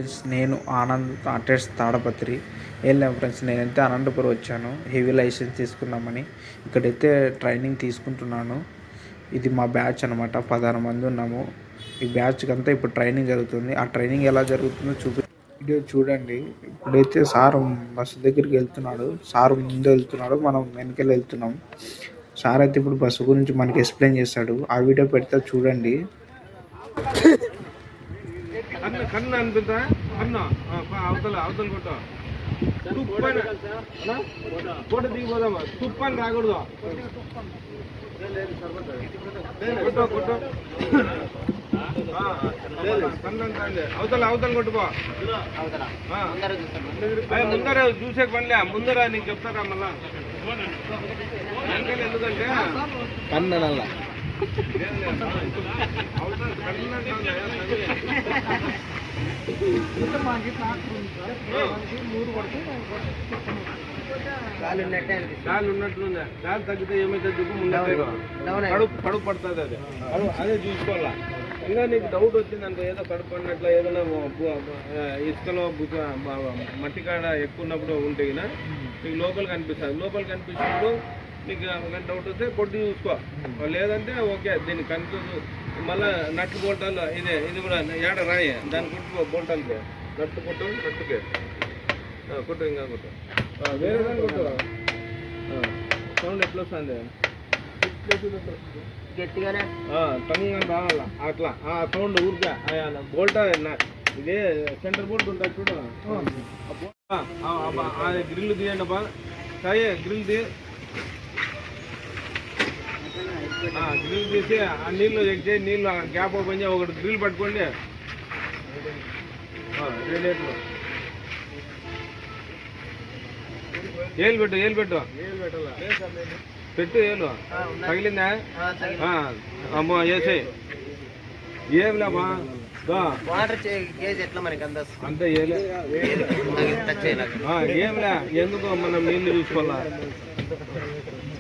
Friends, నేను Anand artist Tadipatri. ఏం లేదు ఫ్రెండ్స్, నేనైతే అనంతపురం వచ్చాను హెవీ లైసెన్స్ తీసుకుందామని. ఇక్కడైతే ట్రైనింగ్ తీసుకుంటున్నాను. ఇది మా బ్యాచ్ అనమాట, 16 మంది ఉన్నాము. ఈ బ్యాచ్కి అంతా ఇప్పుడు ట్రైనింగ్ జరుగుతుంది. ఆ ట్రైనింగ్ ఎలా జరుగుతుందో వీడియో చూడండి. ఇప్పుడైతే సార్ బస్సు దగ్గరికి వెళ్తున్నాడు. సార్ ముందు వెళ్తున్నాడు, మనం వెనకాల వెళ్తున్నాం. సార్ అయితే ఇప్పుడు బస్సు గురించి మనకి ఎక్స్ప్లెయిన్ చేస్తాడు. ఆ వీడియో పెడితే చూడండి. కన్ను అనిపిస్తా కన్ను అవతల అవతల కొట్టు ఫోటో దిగిపోదామా తుప్పని రాకూడదు కొట్టు కొట్టు కన్ను అంటే అవతల అవతల కొట్టుకో ముందర చూసే పనిలే ముందర నీకు చెప్తారా మళ్ళా ఎందుకంటే కన్ను నల్ల గాలి ఉన్నట్లుందా గాలి తగ్గితే ఏమైతే దుగ్గు ముందు కడుపు పడుతుంది అది అదే చూసుకోవాలా. ఇంకా నీకు డౌట్ వచ్చిందనుకో ఏదో కడుపు అన్నట్లు ఏదైనా ఇసుకలో మట్టి కాడ ఎక్కువ ఉన్నప్పుడు ఉంటే నీకు లోపల కనిపిస్తుంది. లోపల కనిపించినప్పుడు నీకు డౌట్ వస్తే కొట్టి చూసుకో, లేదంటే ఓకే దీన్ని కనిపించదు. మళ్ళీ నట్టు బోల్టాలు ఇది కూడా ఏడ రాయి దాన్ని కొట్టుకో బోల్టాలకి నట్టు కొట్టు నట్టుకే కొట్టు ఇంకా కొట్టు వేరే దాన్ని కొట్టు. సౌండ్ ఎట్లా వస్తుంది గట్టిగానే టంగా రావాలా అట్లా ఆ సౌండ్ ఊరికే బోల్టా ఇదే సెంటర్ బోల్ట్ ఉంటుంది చూడు. అది గ్రిల్ తీయండి బా సాయి గ్రిల్ తీ గ్రిల్ తీసి ఆ నీళ్ళు ఎక్కి నీళ్ళు గ్యాప్ ఓపెన్ చేసి ఒకటి గ్రిల్ పట్టుకోండి. రేడియేటర్ ఏలు పెట్టు ఏలు పెట్టు పెట్టు ఏలు తగిలిందా అమ్మో వేసే ఏం లేమా అంతే ఏంలే ఎందుకు మనం నీళ్ళు చూసుకోవాలా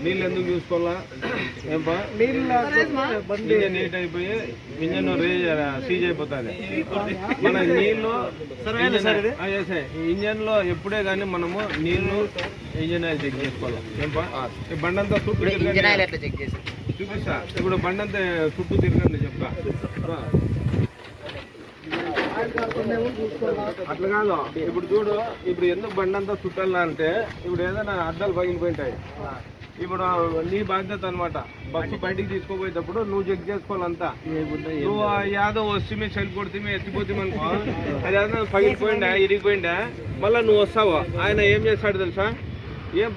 నీళ్ళు ఎందుకు చూసుకోవాలా ఏంపా ఇంజన్ నీట్ అయిపోయి ఇంజన్ సీజ్ అయిపోతుంది. మన నీళ్ళు ఇంజన్ లో ఎప్పుడే కానీ మనము నీళ్ళు ఇంజన్ ఆయిల్ చెక్ చేసుకోవాలి. ఏంపా ఈ బండంతా చుట్టూ చూపిస్తా. ఇప్పుడు బండంతా చుట్టూ తిరగండి చెప్తా. అట్లా కాదు, ఇప్పుడు చూడు ఇప్పుడు ఎందుకు బండంతా చుట్టాలా అంటే ఇప్పుడు ఏదైనా అద్దాలు పగిలిపోయింటాయి. ఇప్పుడు నీ బాధ్యత అనమాట. బస్సు బయటికి తీసుకోపోయేటప్పుడు నువ్వు చెక్ చేసుకోవాలంతా. నువ్వు యాదో వస్తే సెల్ కొడితే ఎత్తిపోతామనుకో అది ఏదైనా పగిలిపోయిందా ఇరిగిపోయిందా మళ్ళీ నువ్వు వస్తావు. ఆయన ఏం చేస్తాడు తెలుసా, ఏం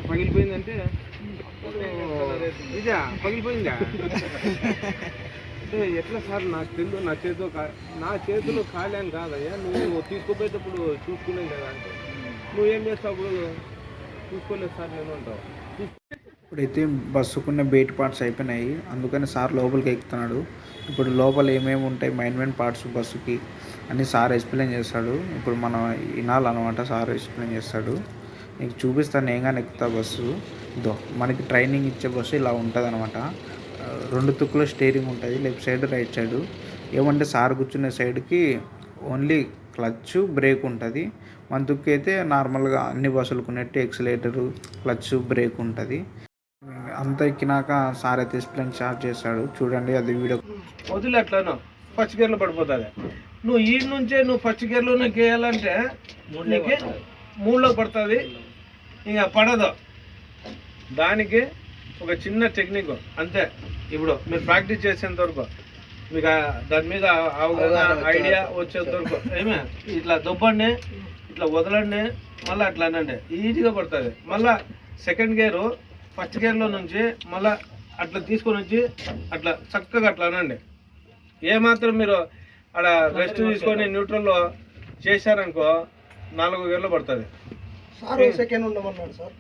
పగిలిపోయిందంటే ఇదా పగిలిపోయిందా అంటే ఎట్లా సార్ నాకు తెలుసు నా చేతిలో ఖాళీ కాదయ్యా, నువ్వు తీసుకుపోయేటప్పుడు చూసుకునేది కదా అంటే నువ్వేం చేస్తావు చూసుకోలేదు సార్ నేను అంటావు. ఇప్పుడైతే బస్సుకున్న బెయిట్ పార్ట్స్ అయిపోయినాయి, అందుకని సార్ లోపలికి ఎక్కుతున్నాడు. ఇప్పుడు లోపల ఏమేమి ఉంటాయి మెయిన్ పార్ట్స్ బస్సుకి అని సార్ ఎక్స్ప్లెయిన్ చేస్తాడు. ఇప్పుడు మనం వినాలన్నమాట, సార్ ఎక్స్ప్లెయిన్ చేస్తాడు. నీకు చూపిస్తాను, నేను కానీ ఎక్కుతా బస్సు. ఇదో మనకి ట్రైనింగ్ ఇచ్చే బస్సు ఇలా ఉంటుంది అనమాట. 2 తుక్కుల స్టీరింగ్ ఉంటుంది, లెఫ్ట్ సైడ్ రైట్ సైడు. ఏమంటే సార్ కూర్చునే సైడ్కి ఓన్లీ క్లచ్ బ్రేక్ ఉంటుంది. మన తుక్కు అయితే నార్మల్గా అన్ని బస్సులకు ఉన్నట్టు ఎక్సిలేటరు క్లచ్ బ్రేక్ ఉంటుంది. అంతా ఎక్కినాక సార్ అయితే ఎక్స్ప్లెయిన్ స్టార్ట్ చేస్తాడు. చూడండి అది వీడియో. వదిలే అట్లాను ఫస్ట్ గేర్లో పడిపోతుంది. నువ్వు ఈ నుంచే నువ్వు ఫస్ట్ గేర్లో నీకు వేయాలంటే నీకు 3లో పడుతుంది, ఇంకా పడదు. దానికి ఒక చిన్న టెక్నిక్ అంతే. ఇప్పుడు మీరు ప్రాక్టీస్ చేసేంత వరకు మీకు దాని మీద ఐడియా వచ్చేంత వరకు ఏమే ఇట్లా దొబ్బండి, ఇట్లా వదలండి, మళ్ళీ అట్లా అనండి, ఈజీగా పడుతుంది. మళ్ళీ సెకండ్ గేరు ఫస్ట్ గేర్లో నుంచి మళ్ళీ అట్లా తీసుకొని వచ్చి అట్లా చక్కగా అట్లా అనండి. ఏమాత్రం మీరు అక్కడ రెస్ట్ తీసుకొని న్యూట్రల్లో చేశారనుకో 4 గేర్లో పడుతుంది. సెకండ్ ఉండమన్నాడు సార్.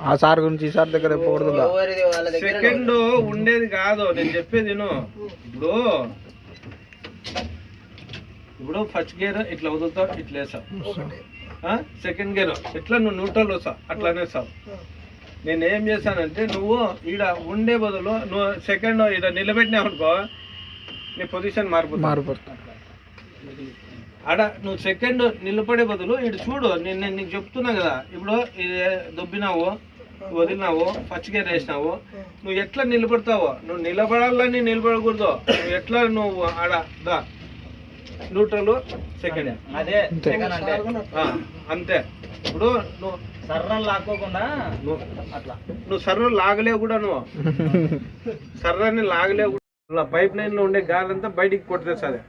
ఆ సార్ గురించి సార్ దగ్గర సెకండ్ ఉండేది కాదు నేను చెప్పేది. ఇప్పుడు ఫస్ట్ గేర్ ఇట్లా వదులుతావు, ఇట్లా వేసావు. సెకండ్ గేర్ ఇట్లా నువ్వు న్యూట్రల్ వస్తావు, అట్లానే వేస్తావు. నేను ఏం చేశానంటే నువ్వు ఈడ ఉండే బదులు నువ్వు సెకండ్ ఈడ నిలబెట్టినావు అనుకో నీ పొజిషన్ మారిపోతుంది. ఆడ నువ్వు సెకండ్ నిలబడే బదులు ఇటు చూడు, నేను నీకు చెప్తున్నా కదా, ఇప్పుడు ఇది దొబ్బినావు, వదిలినావు, ఫస్ట్ గేర్ వేసినావు, నువ్వు ఎట్లా నిలబడతావో, నువ్వు నిలబడాలని నిలబడకూడదు, నువ్వు ఎట్లా నువ్వు ఆడ దా న్యూట్రల్ సెకండ్ అదే సెకండ్ అంటే అంతే. ఇప్పుడు నువ్వు సర్రం లాక్కోకుండా అట్లా నువ్వు సర్ర లాగలేవు కూడా, నువ్వు సర్రాన్ని లాగలేవు కూడా, పైప్ లైన్ లో ఉండే గాలి అంతా బయటికి కొట్టేస్తుంది.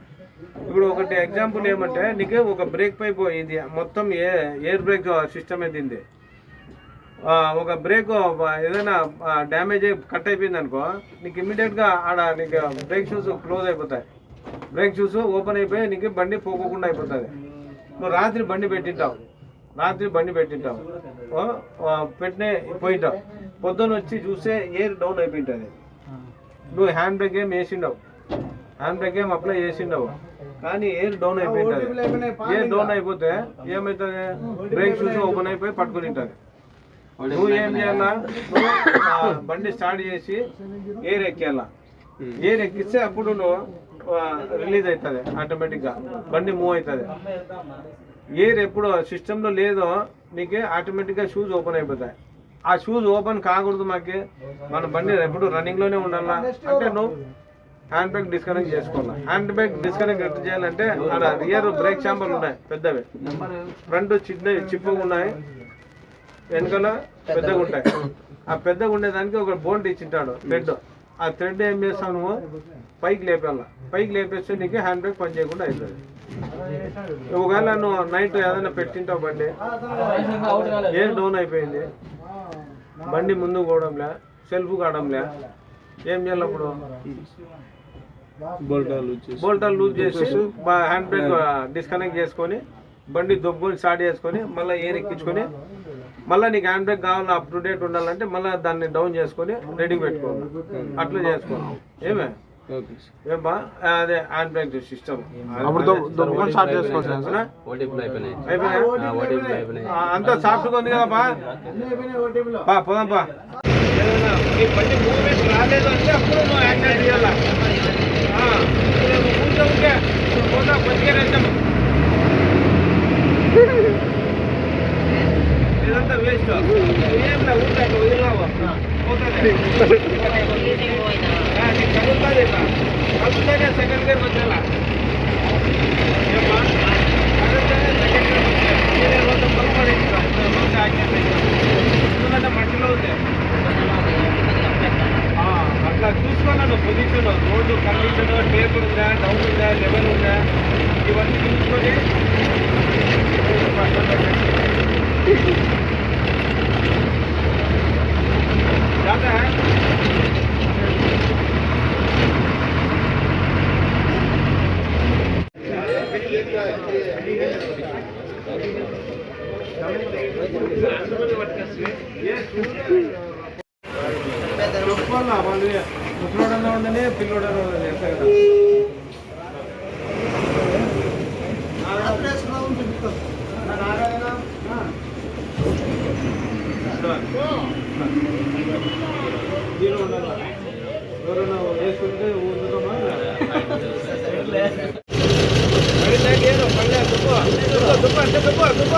ఇప్పుడు ఒకటి ఎగ్జాంపుల్ ఏమంటే, నీకు ఒక బ్రేక్ పైప్ ఇది మొత్తం ఎయిర్ బ్రేక్ సిస్టమ్ దీంది. ఒక బ్రేక్ ఏదైనా డ్యామేజ్ అయ్యి కట్ అయిపోయింది అనుకో, నీకు ఇమ్మీడియట్గా ఆడ నీకు బ్రేక్ షూస్ క్లోజ్ అయిపోతాయి. బ్రేక్ షూస్ ఓపెన్ అయిపోయి నీకు బండి పోకోకుండా అయిపోతుంది. నువ్వు రాత్రి బండి పెట్టింటావు పెట్టిన పోయింటావు, పొద్దున్న వచ్చి చూస్తే ఎయిర్ డౌన్ అయిపోయింటుంది. నువ్వు హ్యాండ్ బ్రేక్ ఏం వేసిండవు, హ్యాండ్ బ్రేక్ ఏం అప్లై చేసిండవు, కానీ ఎయిర్ డౌన్ అయిపోయింటుంది. ఎయిర్ డౌన్ అయిపోతే ఏమవుతుంది, బ్రేక్ షూస్ ఓపెన్ అయిపోయి పట్టుకుని ఉంటుంది. నువ్వు ఏం చేయాలా, నువ్వు బండి స్టార్ట్ చేసి ఎయిర్ ఎక్కేయాలా. ఎయిర్ ఎక్కిస్తే అప్పుడు నువ్వు రిలీజ్ అవుతుంది, ఆటోమేటిక్గా బండి మూవ్ అవుతుంది. ఎయిర్ ఎప్పుడు సిస్టంలో లేదో నీకు ఆటోమేటిక్గా షూస్ ఓపెన్ అయిపోతాయి. ఆ షూస్ ఓపెన్ కాకూడదు మాకు, మన బండి ఎప్పుడు రన్నింగ్లోనే ఉండాలా అంటే నువ్వు హ్యాండ్ బ్రేక్ డిస్కనెక్ట్ చేసుకోవాలి. హ్యాండ్ బ్రేక్ డిస్కనెక్ట్ ఎట్లా చేయాలంటే, అక్కడ రియర్ బ్రేక్ ఛాంబర్లు ఉన్నాయి పెద్దవి, ఫ్రంట్ చిప్పగా ఉన్నాయి, వెనకాల పెద్దగా ఉంటాయి. ఆ పెద్దగా ఉండేదానికి ఒక బోల్ట్ ఇచ్చింటాడు థ్రెడ్. ఆ థ్రెడ్ ఏం చేస్తావు, నువ్వు పైకి లేపేయాల. పైకి లేపేస్తే నీకు హ్యాండ్ బ్రేక్ పని చేయకుండా అవుతుంది. ఒకవేళ నువ్వు నైట్ ఏదైనా పెట్టింటావు బండి, ఎయిర్ డౌన్ అయిపోయింది, బండి ముందుకు పోవడంలే, సెల్ఫ్ కావడంలే, ఏం చేయాలప్పుడు బోల్టాలు లూజ్ చేసి హ్యాండ్ బ్రేక్ డిస్కనెక్ట్ చేసుకొని బండి దొబ్బుకొని స్టార్ట్ చేసుకొని మళ్ళీ ఎయిర్ ఎక్కించుకొని, మళ్ళీ నీకు హ్యాండ్ బ్రేక్ కావాలా అప్ టు డేట్ ఉండాలంటే మళ్ళీ దాన్ని డౌన్ చేసుకొని రెడీ పెట్టుకోవాలి. అట్లా చేసుకోవాలి. ఏమే ఏమా అదే హ్యాండ్ బ్రేక్ సిస్టమ్ అంతా సాఫ్ట్గా ఉంది కదా బా పోదాం బా. ఏదైనా ఈ బండి మూవ్మెంట్ రాలేదు అంటే అప్పుడు నువ్వు యాక్సిడెంట్ చేయాలా. కూర్చోకే పోతా మంచిగా వేస్తాము, ఇదంతా వేస్ట్. ఏం లే ఊరికే అట్లా వదిలినావు పోతుంది, కలుగుతుంది. ఇట్లా కలుగుతానే సెకండ్ గేర్ వచ్చేలా ఏమా కలుగుతానే సెకండ్ గేర్ వచ్చే రోజు పొరపాటు ఎందుకంటే మట్టిలో ఉంది. అట్లా చూసుకోవాలను పొజిషన్, రోడ్డు కండిషన్, టేబుల్ ఉందా, డౌన్ ఉందా, లెవెల్ ఉందా, ఇవన్నీ చూసుకొని జాతా చెప్పాలా వాళ్ళు ముసలోడన్నా ఉండని పిల్లోడన్నా ఉండని అంతే కదా. దీనిలో ఉండాలా ఎవరైనా వేసుకుంటే ఊరుతామా పళ్ళే దుబ్బ దుబ్బ అంటే దుబ్బ దుబ్బ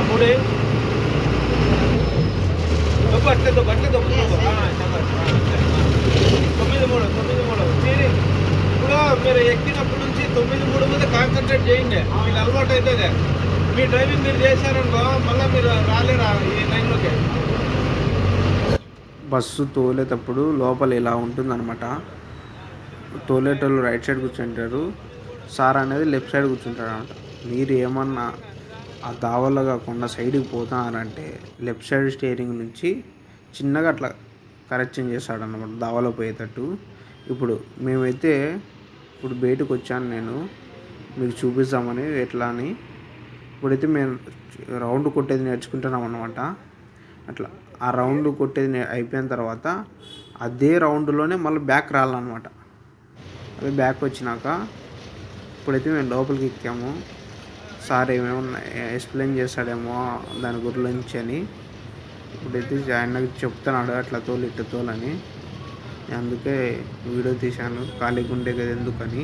మూడే దుబ్బ అట్లే దుబ్బ అట్లే దుబ్బ 9-3 తీరి. ఇప్పుడు మీరు ఎక్కినప్పటి నుంచి 9-3 మీద కాన్సన్ట్రేట్ చేయండి, మీకు అలవాటు అవుతుంది. మీ డ్రైవింగ్ మీరు చేశారనుకో మళ్ళీ మీరు రాలేరా ఈ లైన్లోకి. బస్సు తోలేటప్పుడు లోపల ఇలా ఉంటుందన్నమాట. తోలేటోళ్ళు రైట్ సైడ్ కూర్చుంటారు, సార్ అనేది లెఫ్ట్ సైడ్ కూర్చుంటారు అనమాట. మీరు ఏమన్నా ఆ దావల్లో కాకుండా సైడ్కి పోతున్నారంటే లెఫ్ట్ సైడ్ స్టీరింగ్ నుంచి చిన్నగా అట్లా కరెక్షన్ చేస్తాడన్నమాట దావలో పోయేటట్టు. ఇప్పుడు మేమైతే ఇప్పుడు బయటకు వచ్చాను, నేను మీకు చూపిస్తామని ఎట్లా అని. ఇప్పుడైతే మేము రౌండ్ కొట్టేది నేర్చుకుంటున్నాం అన్నమాట. అట్లా ఆ రౌండ్ కొట్టేది అయిపోయిన తర్వాత అదే రౌండ్లోనే మళ్ళీ బ్యాక్ రావాలన్నమాట. అదే బ్యాక్ వచ్చినాక ఇప్పుడైతే మేము లోపలికి ఎక్కాము. సార్ ఏమేమన్నా ఎక్స్ప్లెయిన్ చేస్తాడేమో దాని గురించి అని. ఇప్పుడైతే ఆయనకి చెప్తున్నాడు అట్లా తోలు ఇట్లా తోలని. అందుకే వీడియో తీశాను, ఖాళీగా ఉండే కదా ఎందుకని.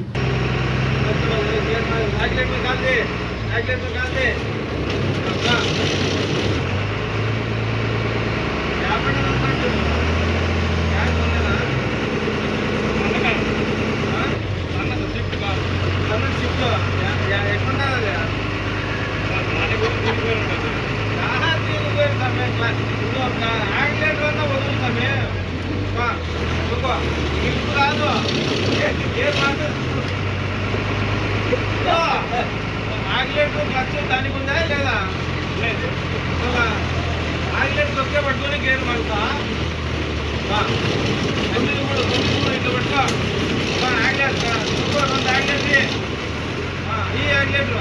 ఆగిలేటర్ క్లచ్ దానికి ఉందా లేదా? లేదు. ఆగిలేటర్ ఒకే పట్టుకొని గేర్ పడతా 9-3 ఇట్లా పట్టుకో. ఆగిలేటర్ రెండు ఆగిలేటర్ ఈ ఆగిలేటర్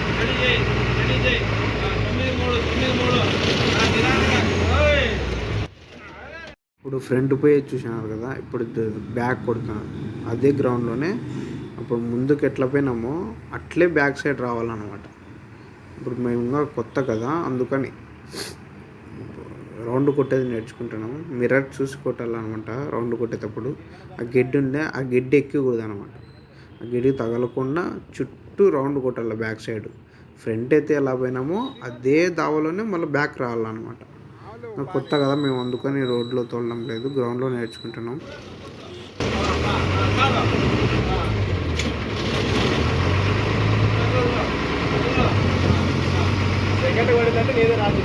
రెడీ చేయి 9-3 ఇప్పుడు ఫ్రంట్ పోయి చూసినారు కదా, ఇప్పుడు బ్యాక్ కొడుతున్నాను అదే గ్రౌండ్లోనే. అప్పుడు ముందుకు ఎట్లా పోయినామో అట్లే బ్యాక్ సైడ్ రావాలన్నమాట. ఇప్పుడు మేము ఇంకా కొత్త కదా, అందుకని రౌండ్ కొట్టేది నేర్చుకుంటున్నాము. మిర్రర్ చూసి కొట్టాలన్నమాట. రౌండ్ కొట్టేటప్పుడు ఆ గెడ్డి ఉండే ఆ గెడ్డి ఎక్కకూడదు అనమాట. ఆ గెడ్డికి తగలకుండా చుట్టూ రౌండ్ కొట్టాలి బ్యాక్ సైడ్. ఫ్రంట్ అయితే ఎలా పోయినామో అదే దావలోనే మళ్ళీ బ్యాక్ రావాలన్నమాట. కొత్త కదా మేము, అందుకని రోడ్లో తోలడం లేదు, గ్రౌండ్లో నేర్చుకుంటున్నాం. సెకండ్ పడిందంటే నేనే రాదు.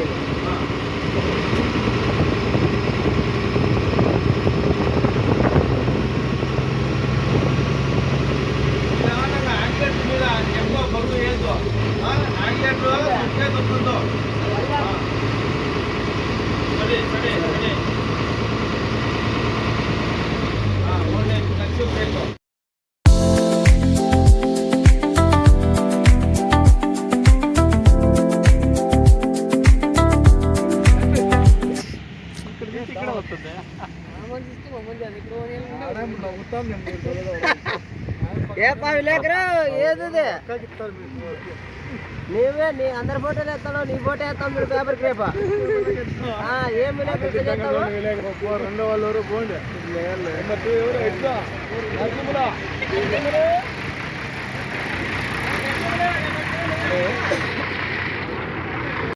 మీద ఎక్కువ బరువు వేయద్దు. ఆగిలేటర్ వస్తుందో ఏ పావి లేకరా ఏది నీవే నీ అందరి ఫోటోలు ఎత్తాను, నీ ఫోటో వేస్తాం మీరు పేపర్ రేపా ఏమి లేక రెండో వాళ్ళు ఎవరు పోండి.